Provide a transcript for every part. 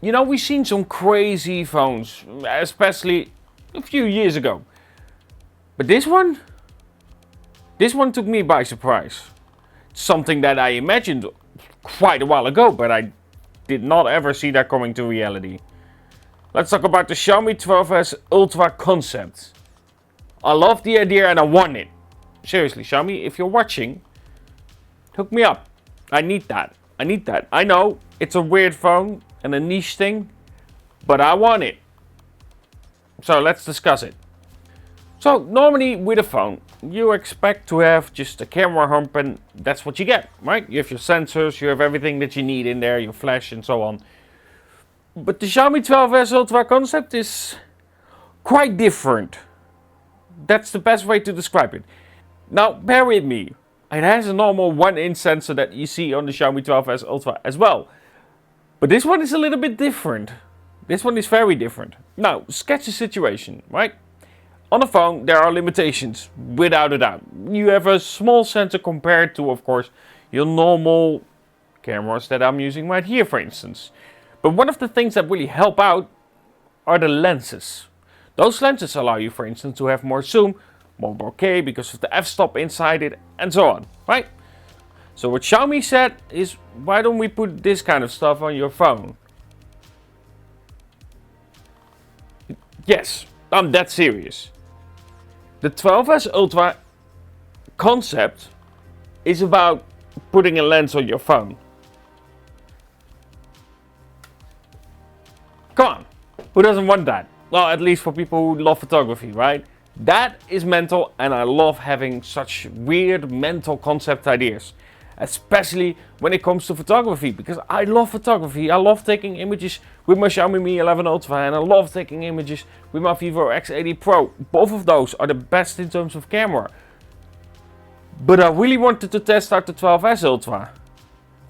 You know, we've seen some crazy phones, especially a few years ago. But this one took me by surprise. Something that I imagined quite a while ago, but I did not ever see that coming to reality. Let's talk about the Xiaomi 12S Ultra concept. I love the idea and I want it. Seriously, Xiaomi, if you're watching, hook me up. I need that. I know it's a weird phone and a niche thing, but I want it. So let's discuss it. So normally with a phone, you expect to have just a camera hump and that's what you get, right? You have your sensors, you have everything that you need in there, your flash and so on. But the Xiaomi 12S Ultra concept is quite different. That's the best way to describe it. Now, bear with me. It has a normal 1-inch sensor that you see on the Xiaomi 12S Ultra as well. But this one is a little bit different. This one is very different. Now, sketch a situation, right? On a phone, there are limitations, without a doubt. You have a small sensor compared to, of course, your normal cameras that I'm using right here, for instance. But one of the things that really help out are the lenses. Those lenses allow you, for instance, to have more zoom, more bokeh because of the f-stop inside it, and so on, right? So what Xiaomi said is, why don't we put this kind of stuff on your phone? Yes, I'm that serious. The 12S Ultra concept is about putting a lens on your phone. Come on, who doesn't want that? Well, at least for people who love photography, right? That is mental, and I love having such weird mental concept ideas. Especially when it comes to photography, because I love photography. I love taking images with my Xiaomi Mi 11 Ultra, and I love taking images with my Vivo X80 Pro. Both of those are the best in terms of camera. But I really wanted to test out the 12S Ultra.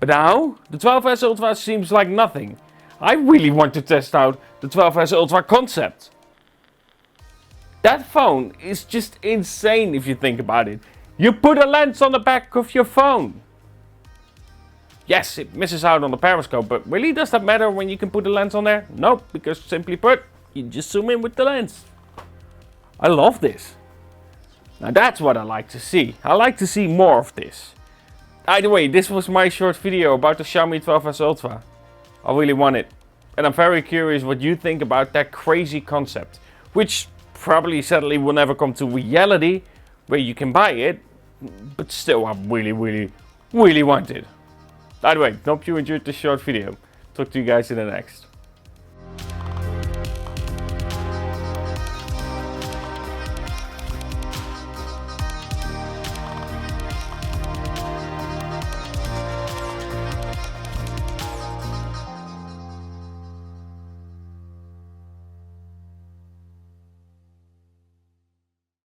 But now, the 12S Ultra seems like nothing. I really want to test out the 12S Ultra concept. That phone is just insane if you think about it. You put a lens on the back of your phone. Yes, it misses out on the periscope, but really does that matter when you can put a lens on there? Nope, because simply put, you just zoom in with the lens. I love this. Now that's what I like to see. I like to see more of this. Either way, this was my short video about the Xiaomi 12S Ultra. I really want it. And I'm very curious what you think about that crazy concept. Which probably sadly will never come to reality, where you can buy it. But still, I really want it. By the way, hope you enjoyed this short video. Talk to you guys in the next.